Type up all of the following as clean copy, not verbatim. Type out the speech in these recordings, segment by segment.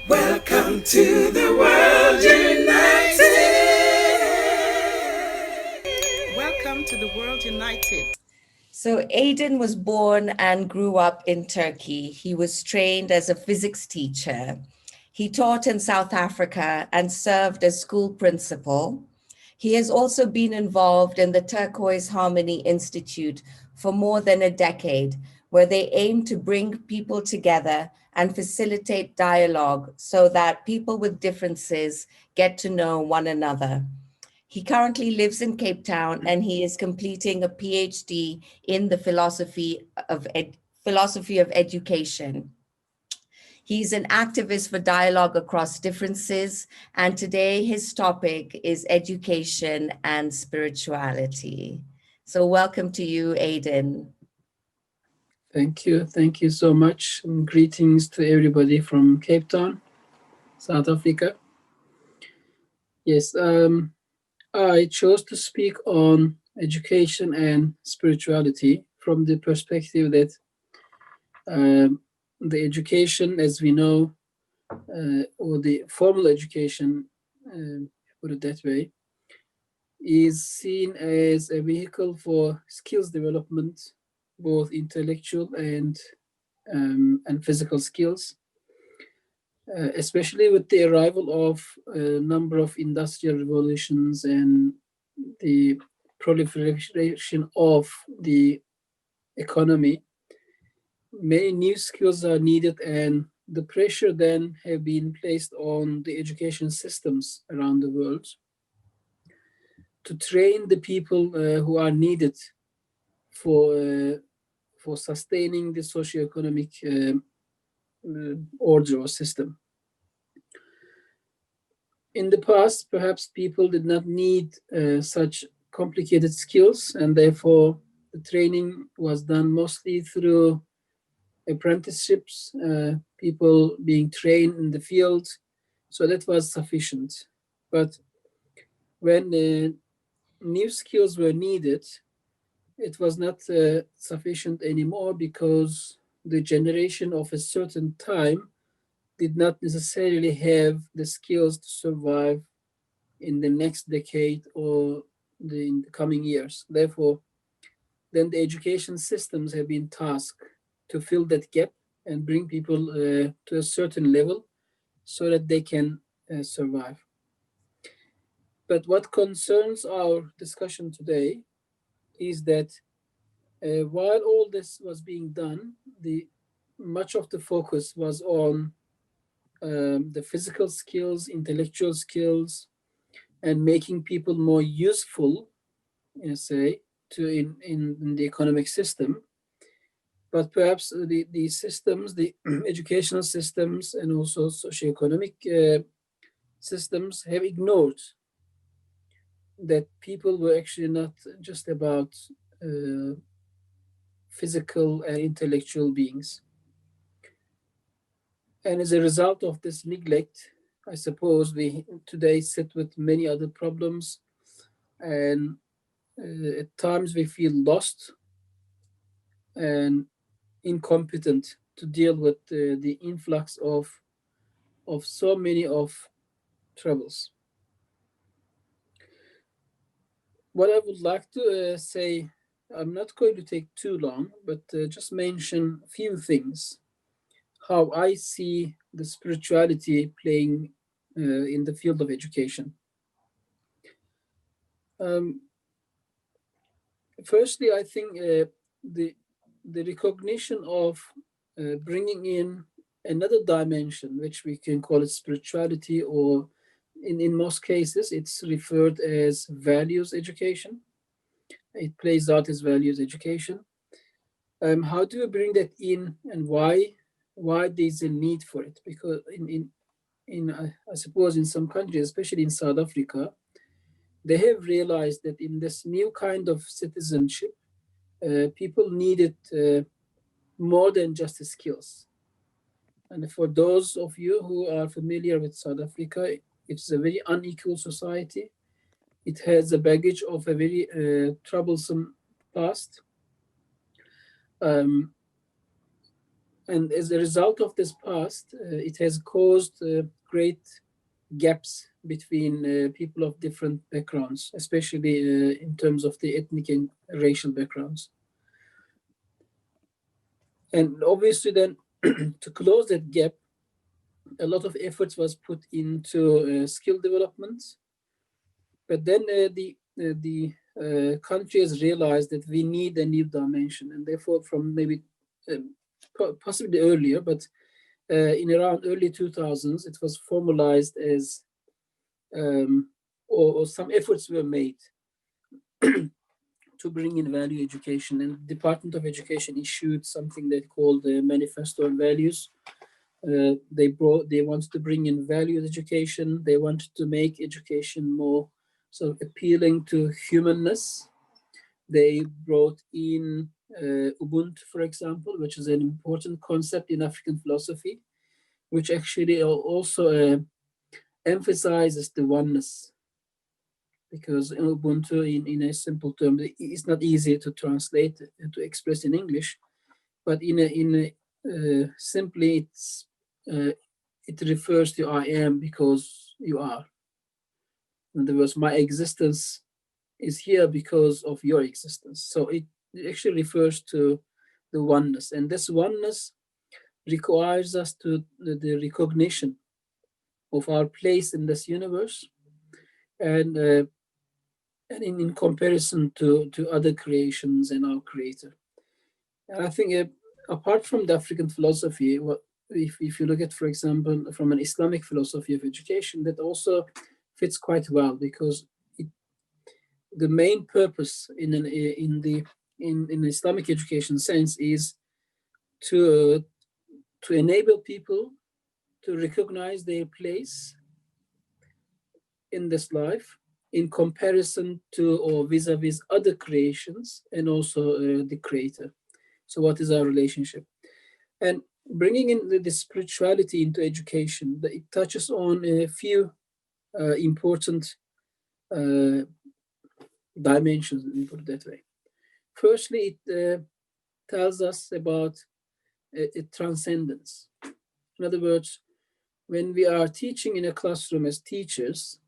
Welcome to the World United. Welcome to the World United. So, Aydin was born and grew up in Turkey. He was trained as a physics teacher. He taught in South Africa and served as school principal. He has also been involved in the Turquoise Harmony Institute for more than a decade, where they aim to bring people together and facilitate dialogue so that people with differences get to know one another. He currently lives in Cape Town and he is completing a PhD in the philosophy of education. He's an activist for dialogue across differences, and today his topic is education and spirituality. So, welcome to you, Aydin. Thank you. Thank you so much. And greetings to everybody from Cape Town, South Africa. Yes, I chose to speak on education and spirituality from the perspective that the education, as we know, or the formal education, put it that way, is seen as a vehicle for skills development, both intellectual and physical skills, especially with the arrival of a number of industrial revolutions and the proliferation of the economy. Many new skills are needed, and the pressure then have been placed on the education systems around the world to train the people who are needed for for sustaining the socioeconomic order or system. In the past, perhaps people did not need such complicated skills, and therefore the training was done mostly through apprenticeships, people being trained in the field, so that was sufficient. But when new skills were needed, it was not sufficient anymore because the generation of a certain time did not necessarily have the skills to survive in the next decade or in the coming years. Therefore, then the education systems have been tasked to fill that gap and bring people to a certain level so that they can survive. But what concerns our discussion today is that while all this was being done, the much of the focus was on the physical skills, intellectual skills, and making people more useful, say, in the economic system. But perhaps the systems, the educational systems, and also socioeconomic systems have ignored that people were actually not just about uh, physical and intellectual beings. And as a result of this neglect, I suppose we today sit with many other problems, and at times we feel lost and incompetent to deal with the influx of so many of troubles. What I would like to say, I'm not going to take too long, but just mention a few things. How I see the spirituality playing in the field of education. Um, Firstly, I think the recognition of bringing in another dimension, which we can call it spirituality, or in most cases, it's referred as values education. It plays out as values education. How do you bring that in, and why there's a need for it? Because I suppose in some countries, especially in South Africa, they have realized that in this new kind of citizenship, people needed more than just the skills. And for those of you who are familiar with South Africa, it's a very unequal society. It has a baggage of a very troublesome past. Um, And as a result of this past, it has caused great gaps between people of different backgrounds, especially in terms of the ethnic and racial backgrounds. And obviously then to close that gap, a lot of efforts was put into skill development. But then the country has realized that we need a new dimension, and therefore from maybe possibly earlier, but in around early 2000s, it was formalized as, or some efforts were made to bring in value education. And the Department of Education issued something they called the Manifesto on Values. They wanted to bring in value education. They wanted to make education more sort of appealing to humanness. They brought in Ubuntu, for example, which is an important concept in African philosophy, which actually also emphasizes the oneness. Because Ubuntu, in a simple term, it's not easy to translate and to express in English, but simply it refers to I am because you are. In other words, my existence is here because of your existence. So it actually refers to the oneness, and this oneness requires us to the recognition of our place in this universe, and in comparison to other creations and our creator. And I think apart from the African philosophy, if you look at, for example, from an Islamic philosophy of education, that also fits quite well, because the main purpose in Islamic education sense is to enable people to recognize their place in this life in comparison to or vis-a-vis other creations, and also the creator. So what is our relationship? And bringing in the spirituality into education, it touches on a few important dimensions, let me put it that way. Firstly, it tells us about a transcendence. In other words, when we are teaching in a classroom as teachers,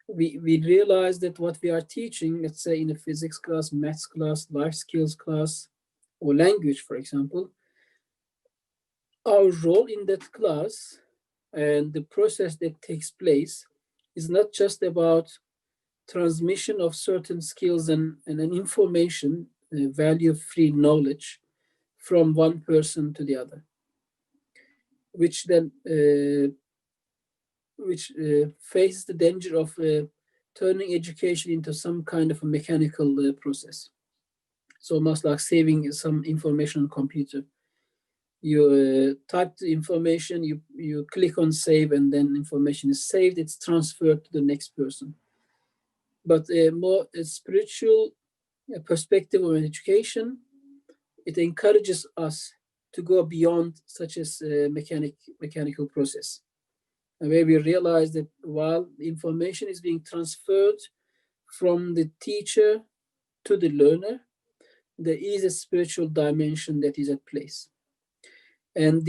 we realize that what we are teaching, let's say in a physics class, maths class, life skills class, or language, for example, our role in that class and the process that takes place is not just about transmission of certain skills and an information, value-free knowledge from one person to the other, which then faces the danger of turning education into some kind of a mechanical process. So almost like saving some information on computer. You type the information, you click on save, and then information is saved, it's transferred to the next person. But a more spiritual perspective of education, it encourages us to go beyond such as mechanical process, where we realize that while information is being transferred from the teacher to the learner, there is a spiritual dimension that is at place. And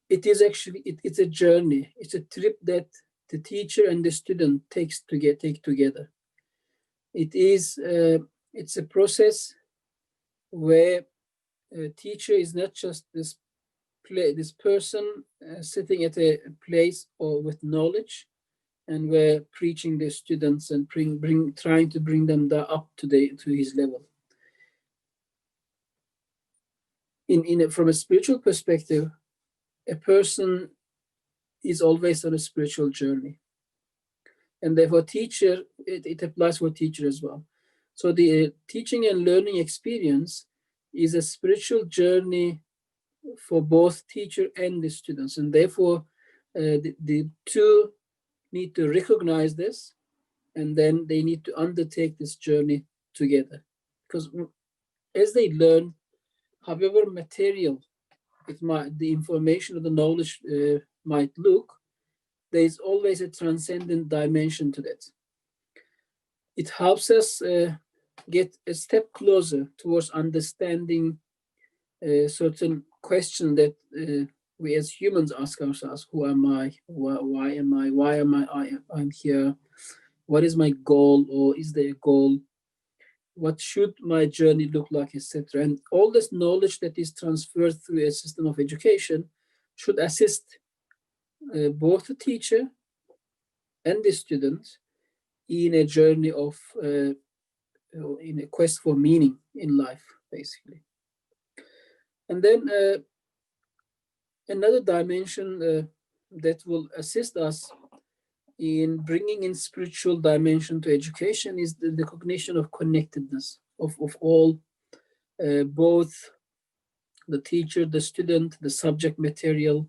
it's a journey, it's a trip that the teacher and the student take together. It's a process where a teacher is not just this person sitting at a place or with knowledge, and we're preaching the students and trying to bring them up to his level. From a spiritual perspective, a person is always on a spiritual journey, and therefore teacher, it applies for teacher as well. So the teaching and learning experience is a spiritual journey for both teacher and the students, and therefore the two need to recognize this, and then they need to undertake this journey together. Because as they learn, however material the information or the knowledge might look, there is always a transcendent dimension to that. It helps us get a step closer towards understanding a certain question that we as humans ask ourselves: who am I? Why am I? Why am I'm here? What is my goal, or is there a goal? What should my journey look like, etc.? And all this knowledge that is transferred through a system of education should assist both the teacher and the student in a journey of in a quest for meaning in life, basically. And then another dimension that will assist us in bringing in spiritual dimension to education is the recognition of connectedness of all, both the teacher, the student, the subject material,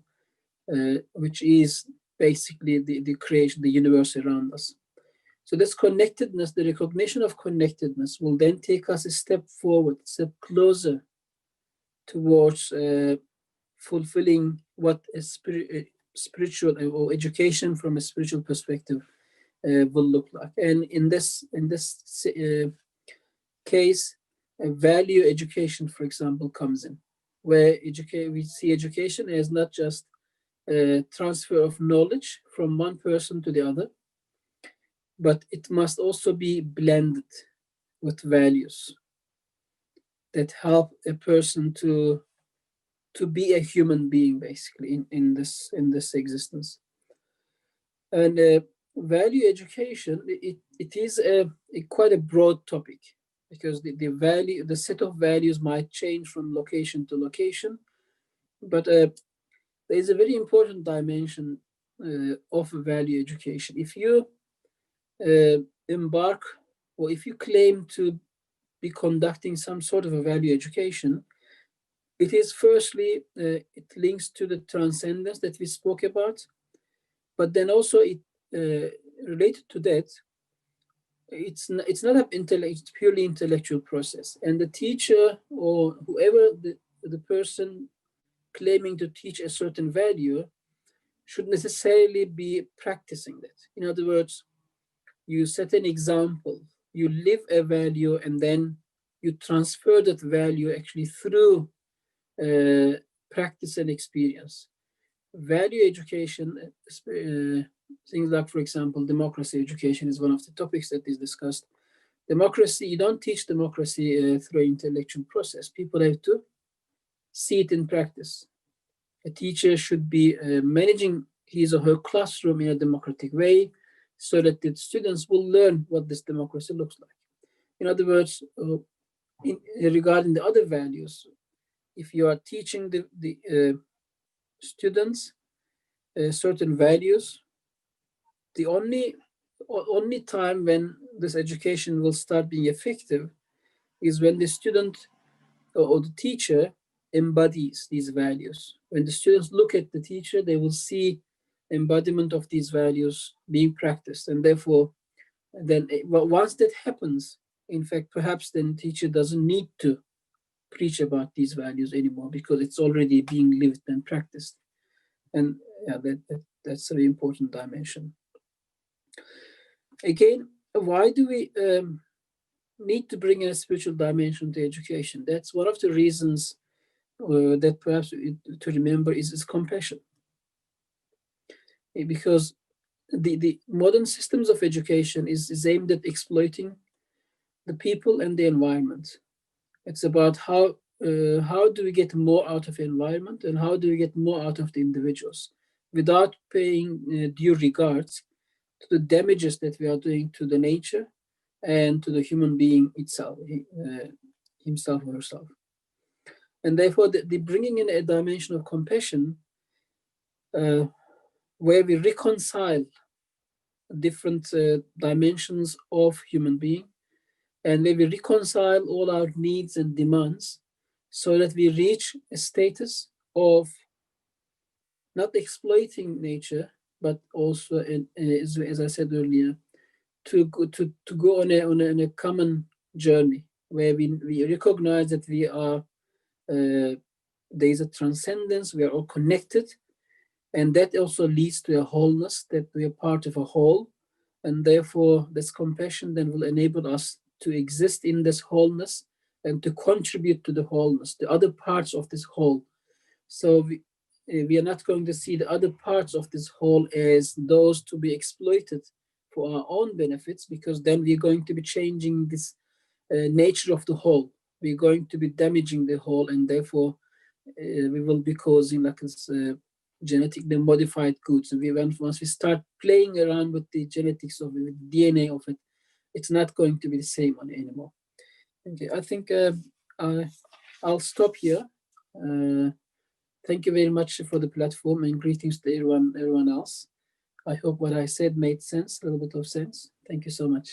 which is basically the creation, the universe around us. So this connectedness, the recognition of connectedness, will then take us a step forward, a step closer towards fulfilling what a spiritual or education from a spiritual perspective will look like. And in this case, a value education, for example, comes in, where we see education as not just a transfer of knowledge from one person to the other, but it must also be blended with values that help a person to be a human being, basically, in this existence. And value education, it is quite a broad topic, because the set of values might change from location to location, but there is a very important dimension of value education. If you embark, or if you claim to be conducting some sort of a value education, it is firstly, it links to the transcendence that we spoke about, but then also it related to that, it's not an it's purely intellectual process, and the teacher or whoever the person claiming to teach a certain value should necessarily be practicing that. In other words, you set an example, you live a value, and then you transfer that value actually through practice and experience. Value education, things like, for example, democracy education is one of the topics that is discussed. Democracy, you don't teach democracy through an intellectual process. People have to see it in practice. A teacher should be managing his or her classroom in a democratic way, so that the students will learn what this democracy looks like. In other words, regarding the other values, if you are teaching the students certain values, the only time when this education will start being effective is when the student or the teacher embodies these values. When the students look at the teacher, they will see embodiment of these values being practiced, and therefore, then once that happens, in fact, perhaps then the teacher doesn't need to preach about these values anymore, because it's already being lived and practiced. And yeah, that's a very important dimension. Again, why do we need to bring in a spiritual dimension to education? That's one of the reasons that perhaps to remember is compassion. Because the modern systems of education is aimed at exploiting the people and the environment. It's about how do we get more out of the environment, and how do we get more out of the individuals, without paying due regards to the damages that we are doing to the nature and to the human being itself, himself or herself. And therefore, the bringing in a dimension of compassion, where we reconcile different dimensions of human being, and where we reconcile all our needs and demands, so that we reach a status of not exploiting nature, but also, as I said earlier, to go on a common journey, where we recognize that we are there is a transcendence, we are all connected, and that also leads to a wholeness, that we are part of a whole, and therefore this compassion then will enable us to exist in this wholeness and to contribute to the wholeness, the other parts of this whole. So we are not going to see the other parts of this whole as those to be exploited for our own benefits, because then we're going to be changing this nature of the whole. We're going to be damaging the whole, and therefore we will be causing like this genetically modified goods. And once we start playing around with the genetics of it, with the DNA of it, it's not going to be the same on anymore. Okay, I think I'll stop here. Thank you very much for the platform, and greetings to everyone else. I hope what I said made sense, a little bit of sense. Thank you so much.